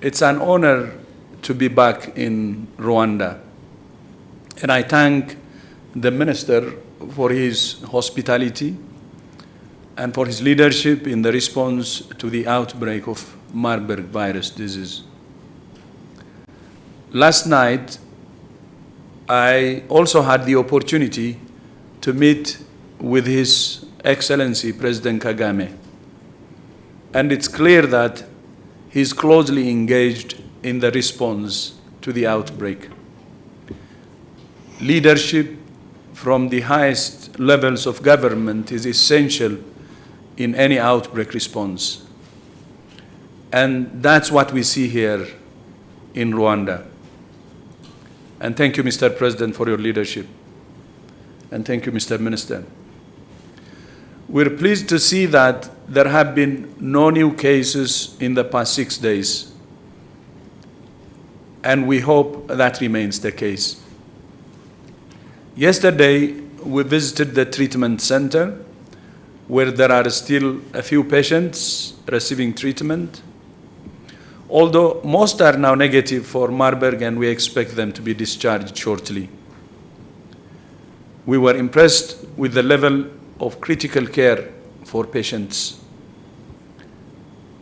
It's an honor to be back in Rwanda. And I thank the Minister for his hospitality and for his leadership in the response to the outbreak of Marburg virus disease. Last night, I also had the opportunity to meet with His Excellency President Kagame. And it's clear that he's closely engaged in the response to the outbreak. Leadership from the highest levels of government is essential in any outbreak response. And that's what we see here in Rwanda. And thank you, Mr. President, for your leadership. And thank you, Mr. Minister. We're pleased to see that there have been no new cases in the past 6 days. And we hope that remains the case. Yesterday, we visited the treatment center where there are still a few patients receiving treatment. Although most are now negative for Marburg and we expect them to be discharged shortly. We were impressed with the level of critical care for patients,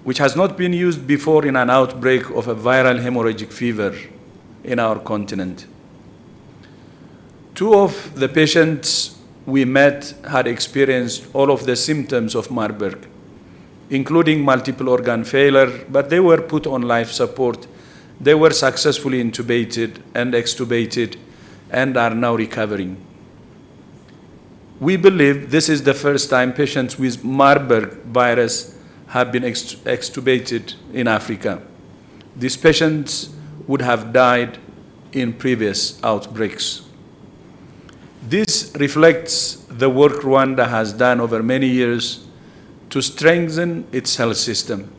which has not been used before in an outbreak of a viral hemorrhagic fever in our continent. 2 of the patients we met had experienced all of the symptoms of Marburg, including multiple organ failure, but they were put on life support. They were successfully intubated and extubated and are now recovering. We believe this is the first time patients with Marburg virus have been extubated in Africa. These patients would have died in previous outbreaks. This reflects the work Rwanda has done over many years to strengthen its health system,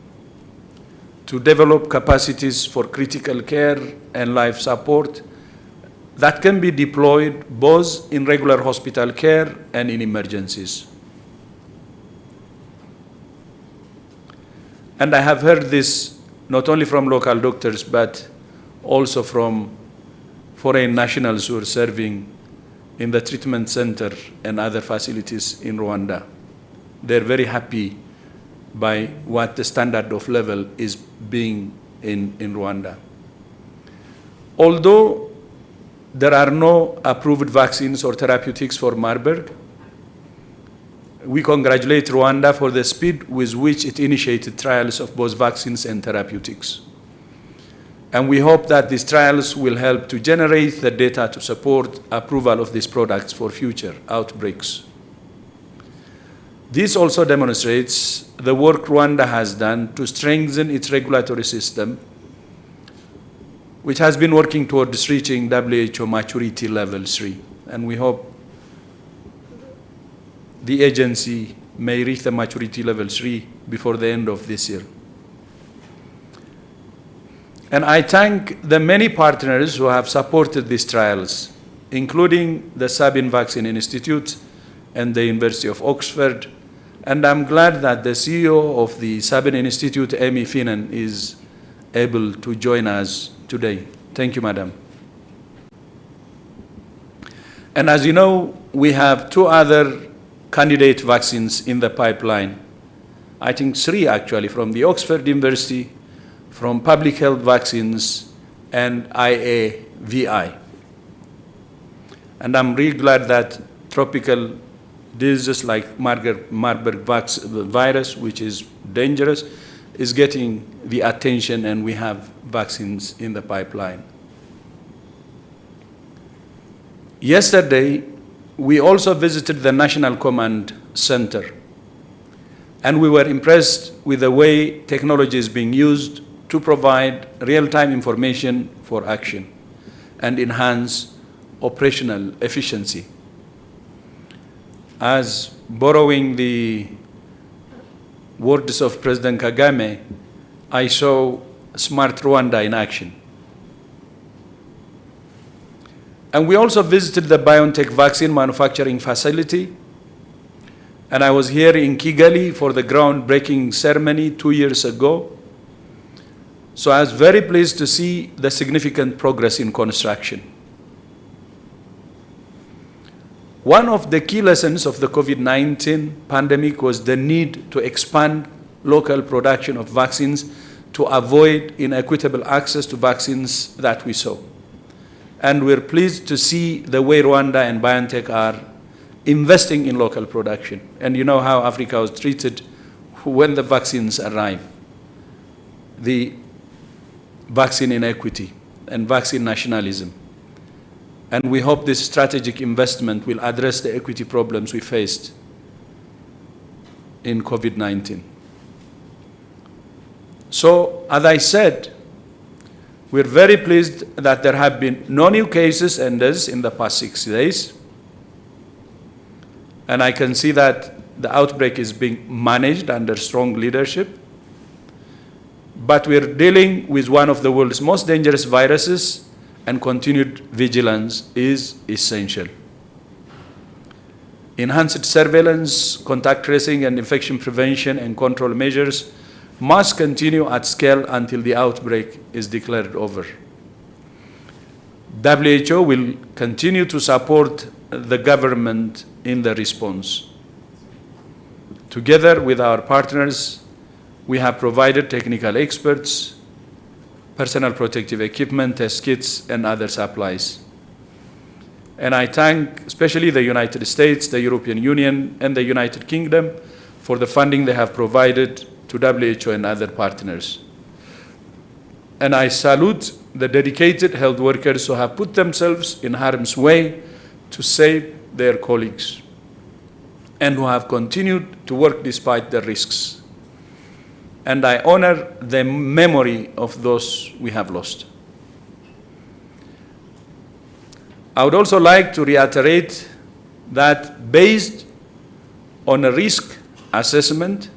to develop capacities for critical care and life support that can be deployed both in regular hospital care and in emergencies. And I have heard this not only from local doctors, but also from foreign nationals who are serving in the treatment center and other facilities in Rwanda. They're very happy by what the standard of level is being in Rwanda. Although there are no approved vaccines or therapeutics for Marburg, we congratulate Rwanda for the speed with which it initiated trials of both vaccines and therapeutics. And we hope that these trials will help to generate the data to support approval of these products for future outbreaks. This also demonstrates the work Rwanda has done to strengthen its regulatory system, which has been working towards reaching WHO maturity level 3. And we hope the agency may reach the maturity level 3 before the end of this year. And I thank the many partners who have supported these trials, including the Sabin Vaccine Institute and the University of Oxford. And I'm glad that the CEO of the Sabin Institute, Amy Finnan, is able to join us today. Thank you, Madam. And as you know, we have 2 other candidate vaccines in the pipeline. I think 3 actually, from the Oxford University, from Public Health Vaccines, and IGIHE. And I'm really glad that tropical diseases like Marburg virus, which is dangerous, is getting the attention, and we have vaccines in the pipeline. Yesterday, we also visited the National Command Center, and we were impressed with the way technology is being used to provide real-time information for action and enhance operational efficiency. As borrowing the words of President Kagame, I saw Smart Rwanda in action. And we also visited the BioNTech vaccine manufacturing facility. And I was here in Kigali for the groundbreaking ceremony 2 years ago. So I was very pleased to see the significant progress in construction. One of the key lessons of the COVID-19 pandemic was the need to expand local production of vaccines to avoid inequitable access to vaccines that we saw. And we're pleased to see the way Rwanda and BioNTech are investing in local production. And you know how Africa was treated when the vaccines arrive. The vaccine inequity and vaccine nationalism. And we hope this strategic investment will address the equity problems we faced in COVID-19. So, as I said, we're very pleased that there have been no new cases and deaths in the past 6 days. And I can see that the outbreak is being managed under strong leadership. But we're dealing with one of the world's most dangerous viruses, and continued vigilance is essential. Enhanced surveillance, contact tracing, and infection prevention and control measures must continue at scale until the outbreak is declared over. WHO will continue to support the government in the response. Together with our partners, we have provided technical experts, personal protective equipment, test kits, and other supplies. And I thank especially the United States, the European Union, and the United Kingdom for the funding they have provided to WHO and other partners. And I salute the dedicated health workers who have put themselves in harm's way to save their colleagues, and who have continued to work despite the risks. And I honor the memory of those we have lost. I would also like to reiterate that based on a risk assessment,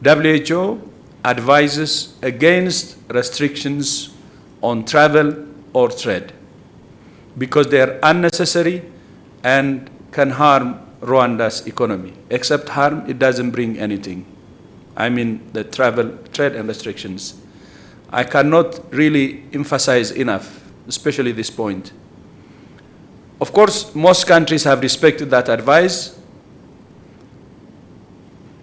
WHO advises against restrictions on travel or trade because they are unnecessary and can harm Rwanda's economy. Except harm, it doesn't bring anything. I mean the travel, trade, and restrictions. I cannot really emphasize enough, especially this point. Of course, most countries have respected that advice,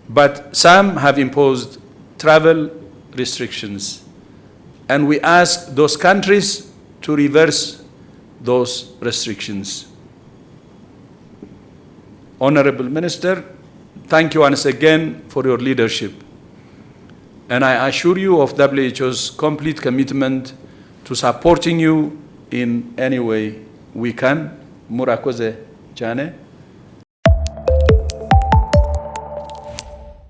but some have imposed travel restrictions. And we ask those countries to reverse those restrictions. Honorable Minister, thank you once again for your leadership. And I assure you of WHO's complete commitment to supporting you in any way we can. Murakoze Jane.